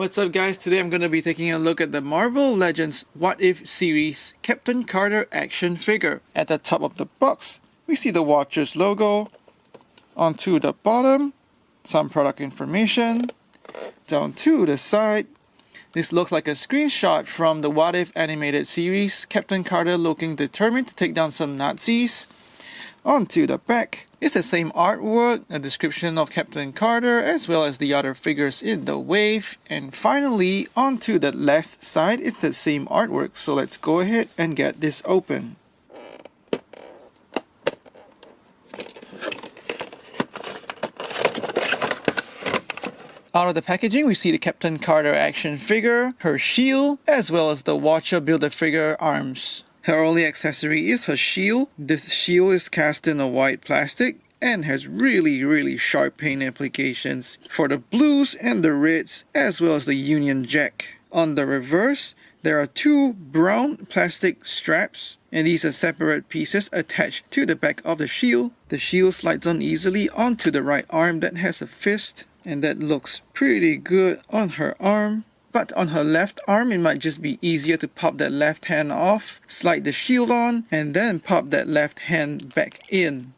What's up guys, today I'm going to be taking a look at the Marvel Legends What If series Captain Carter action figure. At the top of the box, we see the Watcher's logo. Onto the bottom, some product information. Down to the side, this looks like a screenshot from the What If animated series, Captain Carter looking determined to take down some Nazis. Onto the back, it's the same artwork, a description of Captain Carter as well as the other figures in the wave. And finally, onto the left side, it's the same artwork. So let's go ahead and get this open. Out of the packaging, we see the Captain Carter action figure, her shield, as well as the Watcher Build-A-Figure arms. Her only accessory is her shield. This shield is cast in a white plastic and has really sharp paint applications for the blues and the reds, as well as the Union Jack. On the reverse, there are two brown plastic straps, and these are separate pieces attached to the back of the shield. The shield slides on easily onto the right arm that has a fist, and that looks pretty good on her arm. But on her left arm, it might just be easier to pop that left hand off, slide the shield on, and then pop that left hand back in.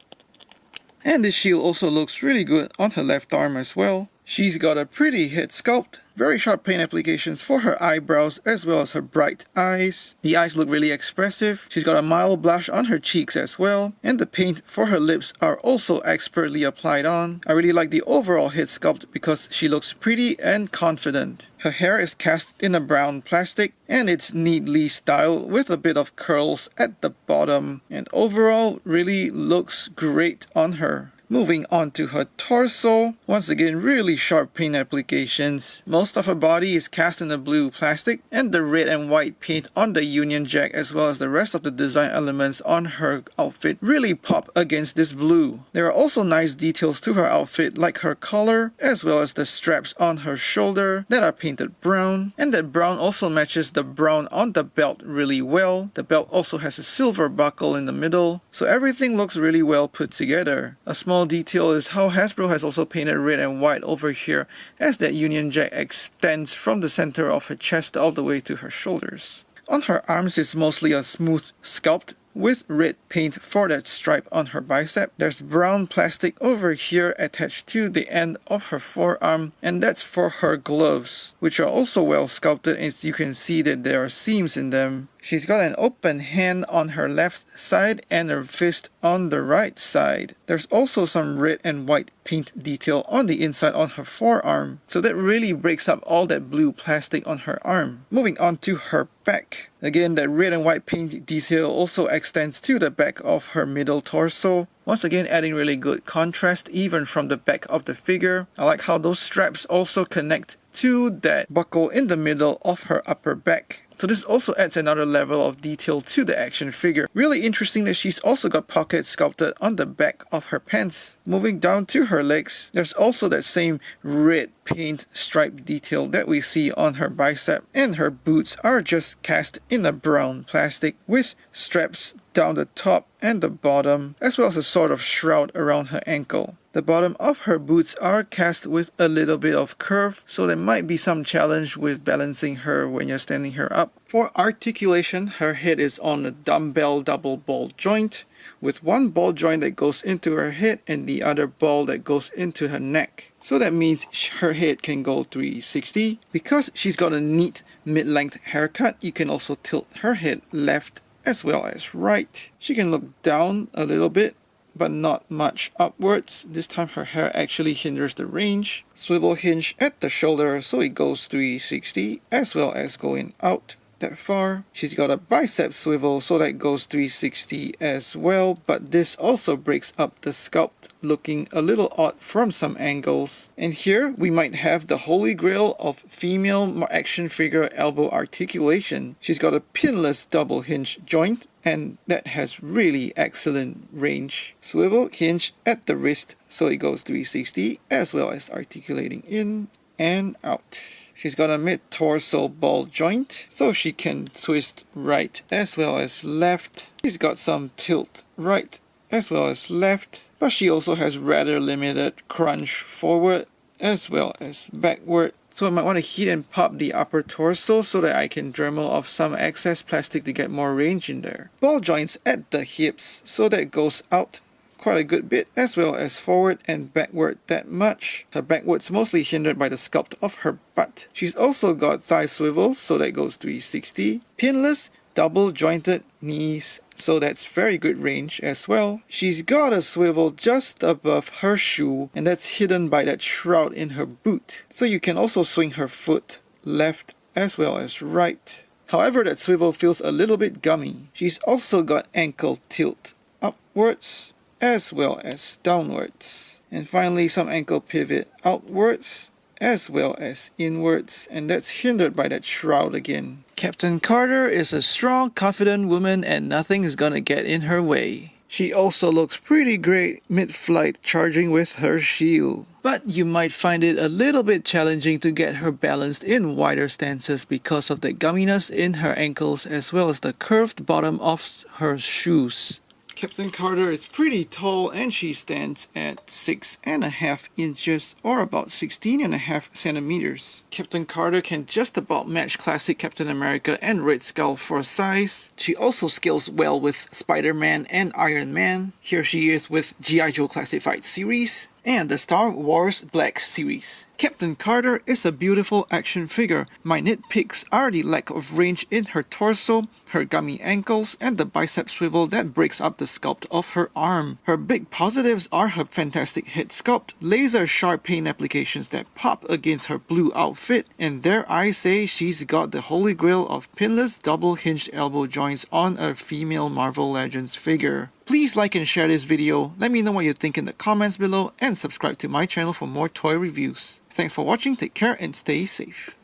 And the shield also looks really good on her left arm as well. She's got a pretty head sculpt, very sharp paint applications for her eyebrows as well as her bright eyes. The eyes look really expressive. She's got a mild blush on her cheeks as well, and the paint for her lips are also expertly applied on. I really like the overall head sculpt because she looks pretty and confident. Her hair is cast in a brown plastic and it's neatly styled with a bit of curls at the bottom, and overall really looks great on her. Moving on to her torso, once again really sharp paint applications. Most of her body is cast in a blue plastic, and the red and white paint on the Union Jack as well as the rest of the design elements on her outfit really pop against this blue. There are also nice details to her outfit like her collar as well as the straps on her shoulder that are painted brown, and that brown also matches the brown on the belt really well. The belt also has a silver buckle in the middle, so everything looks really well put together. A small detail is how Hasbro has also painted red and white over here as that Union Jack extends from the center of her chest all the way to her shoulders. On her arms is mostly a smooth sculpt with red paint for that stripe on her bicep. There's brown plastic over here attached to the end of her forearm, and that's for her gloves, which are also well sculpted, as you can see that there are seams in them. She's got an open hand on her left side and her fist on the right side. There's also some red and white paint detail on the inside on her forearm, so that really breaks up all that blue plastic on her arm. Moving on to her back. Again, that red and white paint detail also extends to the back of her middle torso. Once again, adding really good contrast even from the back of the figure. I like how those straps also connect to that buckle in the middle of her upper back. So this also adds another level of detail to the action figure. Really interesting that she's also got pockets sculpted on the back of her pants. Moving down to her legs, there's also that same red paint stripe detail that we see on her bicep, and her boots are just cast in a brown plastic with straps down the top and the bottom, as well as a sort of shroud around her ankle. The bottom of her boots are cast with a little bit of curve, so there might be some challenge with balancing her when you're standing her up. For articulation, her head is on a dumbbell double ball joint, with one ball joint that goes into her head and the other ball that goes into her neck. So that means her head can go 360. Because she's got a neat mid-length haircut, you can also tilt her head left as well as right. She can look down a little bit, but not much upwards. This time her hair actually hinders the range. Swivel hinge at the shoulder so it goes 360 as well as going out that far. She's got a bicep swivel so that goes 360 as well, but this also breaks up the sculpt, looking a little odd from some angles. And here we might have the holy grail of female action figure elbow articulation. She's got a pinless double hinge joint, and that has really excellent range. Swivel hinge at the wrist so it goes 360 as well as articulating in and out. She's got a mid-torso ball joint, so she can twist right as well as left. She's got some tilt right as well as left, but she also has rather limited crunch forward as well as backward. So I might want to heat and pop the upper torso so that I can Dremel off some excess plastic to get more range in there. Ball joints at the hips, so that goes out quite a good bit, as well as forward and backward that much. Her backward's mostly hindered by the sculpt of her butt. She's also got thigh swivels, so that goes 360. Pinless, double jointed knees, so that's very good range as well. She's got a swivel just above her shoe, and that's hidden by that shroud in her boot. So you can also swing her foot left as well as right. However, that swivel feels a little bit gummy. She's also got ankle tilt upwards as well as downwards. And finally, some ankle pivot outwards as well as inwards, and that's hindered by that shroud again. Captain Carter is a strong, confident woman and nothing is gonna get in her way. She also looks pretty great mid-flight charging with her shield. But you might find it a little bit challenging to get her balanced in wider stances because of the gumminess in her ankles as well as the curved bottom of her shoes. Captain Carter is pretty tall and she stands at 6.5 inches or about 16.5 centimeters. Captain Carter can just about match classic Captain America and Red Skull for size. She also scales well with Spider-Man and Iron Man. Here she is with G.I. Joe Classified series and the Star Wars Black series. Captain Carter is a beautiful action figure. My nitpicks are the lack of range in her torso, her gummy ankles, and the bicep swivel that breaks up the sculpt of her arm. Her big positives are her fantastic head sculpt, laser sharp paint applications that pop against her blue outfit, and dare I say she's got the holy grail of pinless double hinged elbow joints on a female Marvel Legends figure. Please like and share this video, let me know what you think in the comments below, and subscribe to my channel for more toy reviews. Thanks for watching, take care and stay safe.